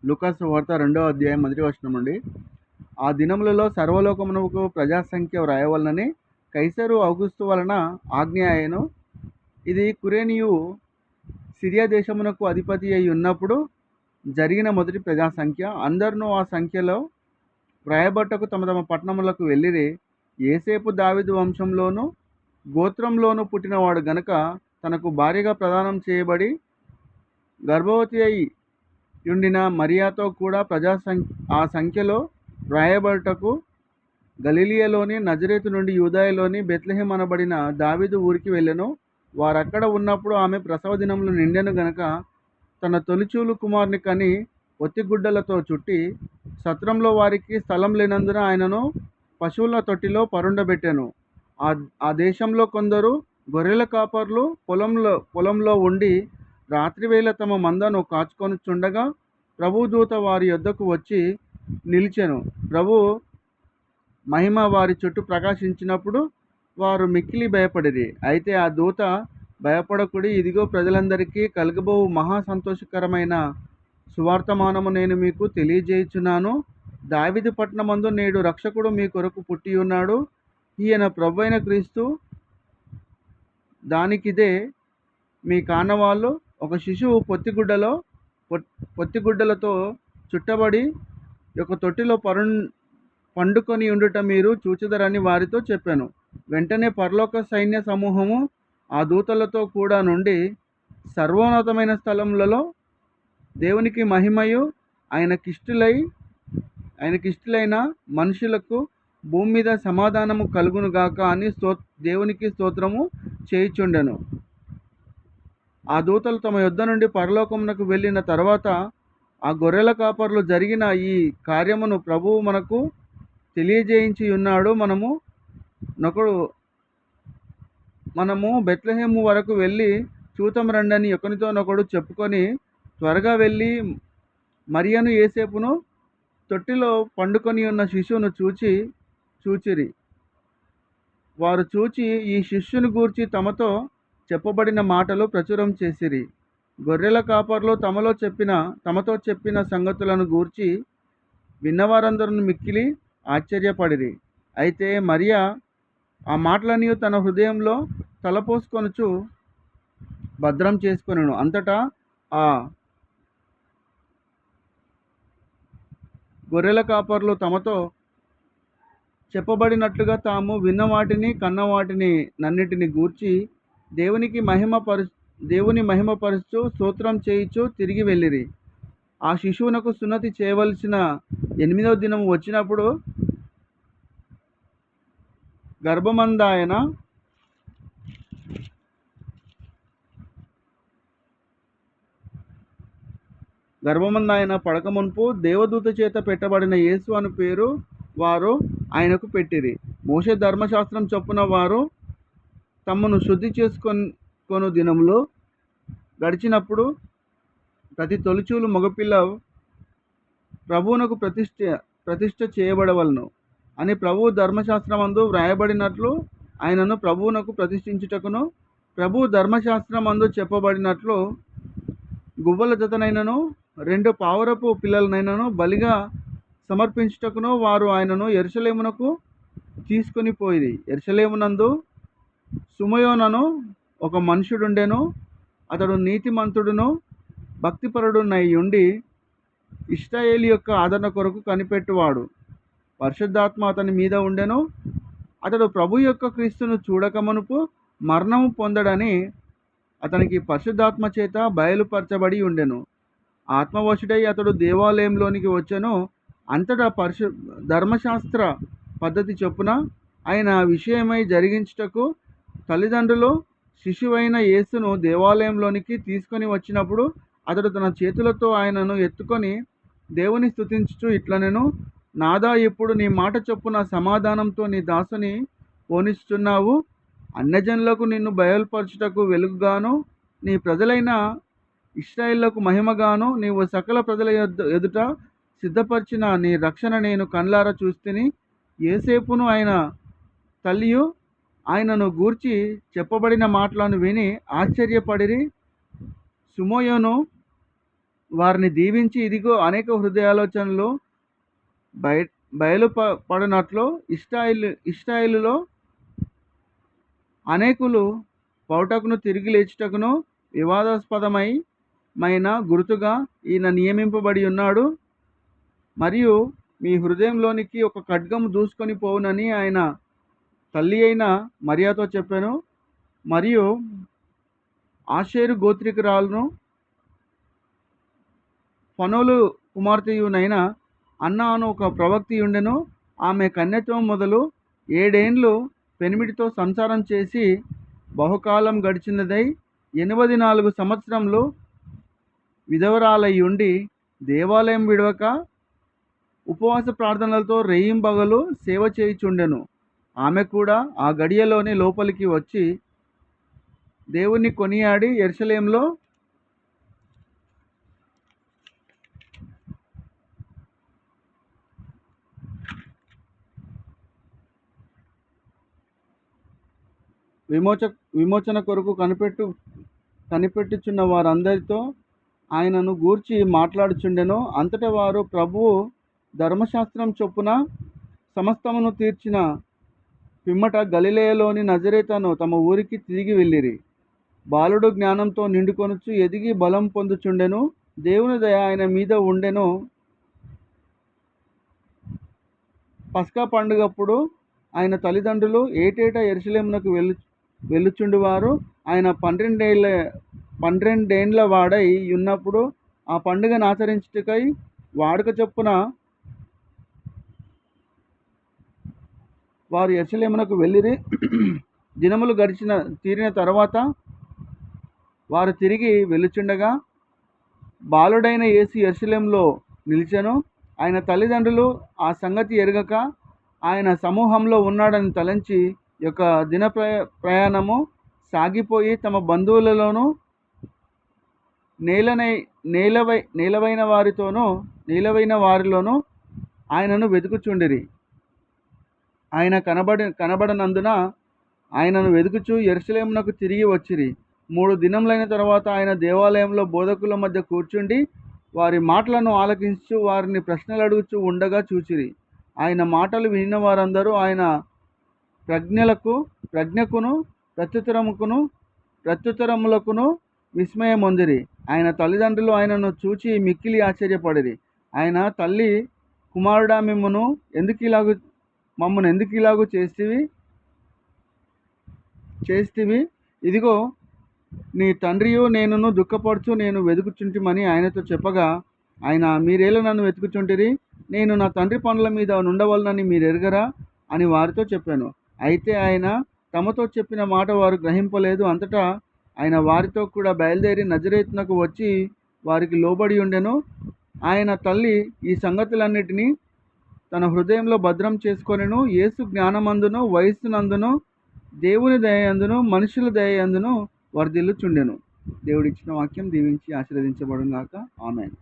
లూకాసు వార్త 2వ అధ్యాయం 1వ వచనం నుండి, ఆ దినములలో సర్వలోకమునకు ప్రజాసంఖ్య వ్రాయవలనని కైసరు ఔగుస్తు వలన ఆజ్ఞ అయ్యెను. ఇది కురేనియు సిరియా దేశమునకు అధిపతి అయి ఉన్నప్పుడు జరిగిన మొదటి ప్రజాసంఖ్య. అందరును ఆ సంఖ్యలో వ్రాయబట్టకు తమ తమ పట్టణములకు వెళ్ళిరి. యేసేపు దావీదు వంశంలోను గోత్రంలోను పుట్టినవాడు గనుక తనకు భార్యగా ప్రదానం చేయబడి గర్భవతి అయి యుండిన మరియాతో కూడా ఆ సంఖ్యలో వ్రాయబడుటకు గలిలియలోని నజరేతు నుండి యూదాయలోని బెత్లెహేం అనబడిన దావీదు ఊరికి వెళ్ళెను. వారక్కడ ఉన్నప్పుడు ఆమె ప్రసవ దినములు నిండెను గనుక తన తొలిచూలు కుమారుని కని ఒత్తిగుడ్డలతో చుట్టి సత్రంలో వారికి స్థలం లేనందున ఆయనను పశువుల తొట్టిలో పరుండబెట్టెను. ఆ దేశంలో కొందరు గొర్రెల కాపర్లు పొలంలో ఉండి రాత్రివేళ తమ మందను కాచుకొనుచుండగా ప్రభుదూత వారి యొద్దకు వచ్చి నిలిచెను. ప్రభు మహిమ వారి చుట్టూ ప్రకాశించినప్పుడు వారు మిక్కిలి భయపడిరి. అయితే ఆ దూత, భయపడకుడి, ఇదిగో ప్రజలందరికీ కలగబోవు మహా సంతోషకరమైన సువార్తమానము నేను మీకు తెలియజేయుచున్నాను. దావీదు పట్టణమందు నేడు రక్షకుడు మీ కొరకు పుట్టి ఉన్నాడు. ఈయన ప్రభువైన క్రీస్తు. దానికిదే మీ కానవాళ్ళు. ఒక శిశువు పొత్తిగుడ్డలతో చుట్టబడి ఒక తొట్టిలో పండుకొని ఉండుట మీరు చూచెదరని వారితో చెప్పాను. వెంటనే పరలోక సైన్య సమూహము ఆ దూతలతో కూడా నుండి సర్వోన్నతమైన స్థలములలో దేవునికి మహిమయు ఆయనకిష్టులైన మనుషులకు భూమి మీద సమాధానము కలుగునుగాక అని దేవునికి స్తోత్రము చేయుచుండెను. ఆ దూతలు తమ యొద్ద నుండి పరలోకమునకు వెళ్ళిన తర్వాత ఆ గొర్రెల కాపర్లు జరిగిన ఈ కార్యమును ప్రభువు మనకు తెలియజేయించి ఉన్నాడు. మనము బెత్లెహేము వరకు వెళ్ళి చూతం రండని ఒకనితోనొకడు చెప్పుకొని త్వరగా వెళ్ళి మరియను యేసేపును తొట్టిలో పండుకొని ఉన్న శిశువును చూచిరి. వారు చూచి ఈ శిష్యుని గూర్చి తమతో చెప్పబడిన మాటలు ప్రచురం చేసిరి. గొర్రెల కాపర్లు తమతో చెప్పిన సంగతులను గూర్చి విన్నవారందరూ మిక్కిలి ఆశ్చర్యపడిరి. అయితే మరియా ఆ మాటలన్నీ తన హృదయంలో తలపోసుకొనుచు భద్రం చేసుకొనెను. అంతటా ఆ గొర్రెల కాపర్లు తమతో చెప్పబడినట్లుగా తాము విన్నవాటిని కన్నవాటిని నన్నిటిని గూర్చి దేవుని మహిమపరుచు స్తోత్రం చేయుచు తిరిగి వెళ్ళిరి. ఆ శిశువునకు సున్నతి చేయవలసిన 8వ దినము వచ్చినప్పుడు గర్భమందాయన పడకమునుపు దేవదూత చేత పెట్టబడిన యేసు అను పేరు వారు ఆయనకు పెట్టిరి. మోషే ధర్మశాస్త్రం చొప్పున వారు తమను శుద్ధి చేసుకొను దినములు గడిచినప్పుడు ప్రతి తొలిచూలు మగపిల్ల ప్రభువునకు ప్రతిష్ఠ చేయబడవలను అని ప్రభువు ధర్మశాస్త్రమందు వ్రాయబడినట్లు ఆయనను ప్రభువునకు ప్రతిష్ఠించుటకును, ప్రభు ధర్మశాస్త్రమందు చెప్పబడినట్లు గువ్వల జతనైనను 2 పావురపు పిల్లలనైనను బలిగా సమర్పించుటకును వారు ఆయనను యెరూషలేమునకు తీసుకొని పోయిరి. యెరూషలేమునందు సుమయోనను ఒక మనుషుడుండెను. అతడు నీతిమంతుడును భక్తిపరుడునై ఉండి ఇశ్రాయేలు యొక్క ఆదరణ కొరకు కనిపెట్టువాడు. పరిశుద్ధాత్మ అతని మీద ఉండెను. అతడు ప్రభు యొక్క క్రీస్తును చూడకమునుపు మరణము పొందడని అతనికి పరిశుద్ధాత్మ చేత బయలుపరచబడి ఉండెను. ఆత్మవశుడై అతడు దేవాలయంలోనికి వచ్చెను. అంతటా ధర్మశాస్త్ర పద్ధతి చొప్పున ఆయన విషయమై జరిగించుటకు తల్లిదండ్రులు శిశువైన యేసును దేవాలయంలోనికి తీసుకొని వచ్చినప్పుడు అతడు తన చేతులతో ఆయనను ఎత్తుకొని దేవుని స్తుతించుచు ఇట్లనెను, నాదా, ఇప్పుడు నీ మాట చొప్పున సమాధానంతో నీ దాసుని పోనిస్తున్నావు. అన్యజనులకు నిన్ను బయలుపరచుటకు వెలుగుగాను, నీ ప్రజలైన ఇశ్రాయేలుకు మహిమగాను నీవు సకల ప్రజల ఎదుట సిద్ధపరిచిన నీ రక్షణ నేను కళ్ళారా చూస్తిని. యేసేపును ఆయన తల్లియు ఆయనను గూర్చి చెప్పబడిన మాటలను విని ఆశ్చర్యపడిరి. సుమయోను వారిని దీవించి, ఇదిగో అనేక హృదయాలోచనలు బయ బయలుపడినట్లు ఇశ్రాయేలులో అనేకులు పౌటకును తిరిగి లేచుటకును వివాదాస్పదమైన గుర్తుగా ఈయన నియమింపబడి ఉన్నాడు. మరియు మీ హృదయంలోనికి ఒక ఖడ్గము దూసుకొని పోవునని ఆయన తల్లి అయిన మరియాతో చెప్పాను. మరియు ఆషేరు గోత్రికురాలును ఫనోలు కుమార్తెయునైన అన్న అను ఒక ప్రవక్తి ఉండెను. ఆమె కన్యత్వం మొదలు 7 ఏండ్లు పెనిమిటితో సంసారం చేసి బహుకాలం గడిచినదై 84 సంవత్సరములు విధవరాలై ఉండి దేవాలయం విడవక ఉపవాస ప్రార్థనలతో రేయింబగలు సేవ చేయుచుండెను. ఆమె కూడా ఆ గడియలోనే లోపలికి వచ్చి దేవుని కొనియాడి యెరూషలేములో విమోచన కొరకు కనిపెట్టుచున్న వారందరితో ఆయనను గూర్చి మాట్లాడుచుండెను. అంతటా వారు ప్రభువు ధర్మశాస్త్రం చొప్పున సమస్తమును తీర్చిన పిమ్మట గలిలయలోని నజరేతను తమ ఊరికి తిరిగి వెళ్ళిరి. బాలుడు జ్ఞానంతో నిండుకొనుచు ఎదిగి బలం పొందుచుండెను. దేవుని దయ ఆయన మీద ఉండెను. పస్కా పండుగప్పుడు ఆయన తల్లిదండ్రులు ఏటేటా యెరూషలేమునకు వెళ్ళుచుండువారు. ఆయన 12 వాడై ఉన్నప్పుడు ఆ పండుగను ఆచరించుటకై వాడుక చొప్పున వారు యెరూషలేమునకు వెళ్ళిరి. దినములు తీరిన తర్వాత వారు తిరిగి వెళ్ళుచుండగా బాలుడైన యేసు యెరూషలేములో నిలిచెను. ఆయన తల్లిదండ్రులు ఆ సంగతి ఎరుగక ఆయన సమూహంలో ఉన్నాడని తలంచి యొక్క దిన ప్రయాణము సాగిపోయి తమ బంధువులలోనూ నేలవైన వారిలోనూ ఆయనను వెతుకుచుండిరి. ఆయన కనబడనందున ఆయనను వెతుకుచు యెరూషలేమునకు తిరిగి వచ్చిరి. 3 దినములైన తర్వాత ఆయన దేవాలయంలో బోధకుల మధ్య కూర్చుండి వారి మాటలను ఆలకించు వారిని ప్రశ్నలు అడుగుచూ ఉండగా చూచిరి. ఆయన మాటలు వినిన వారందరూ ఆయన ప్రజ్ఞకును ప్రత్యుత్తరములకును విస్మయమొందిరి. ఆయన తల్లిదండ్రులు ఆయనను చూచి మిక్కిలి ఆశ్చర్యపడిరి. ఆయన తల్లి, కుమారుడా, మమ్మను ఎందుకు ఇలాగు చేస్తివి? ఇదిగో నీ తండ్రియు నేనును దుఃఖపడుచు నేను వెతుకుచుంటిమని ఆయనతో చెప్పగా, ఆయన మీరేలా నన్ను వెతుకుచుంటిరి? నేను నా తండ్రి పనుల మీద నుండవలనని మీరు ఎరుగరా అని వారితో చెప్పాను. అయితే ఆయన తమతో చెప్పిన మాట వారు గ్రహింపలేదు. అంతటా ఆయన వారితో కూడా బయలుదేరి నజరేతునకు వచ్చి వారికి లోబడి ఉండెను. ఆయన తల్లి ఈ సంగతులన్నిటినీ తన హృదయంలో భద్రం చేసుకొనెను. యేసు జ్ఞానమందును వయస్సునందును దేవుని దయందును మనుషుల దయందును వర్ధిల్లుచుండెను. దేవుడిచ్చిన వాక్యం దీవించి ఆశీర్వదించబడును గాక. ఆమేన్.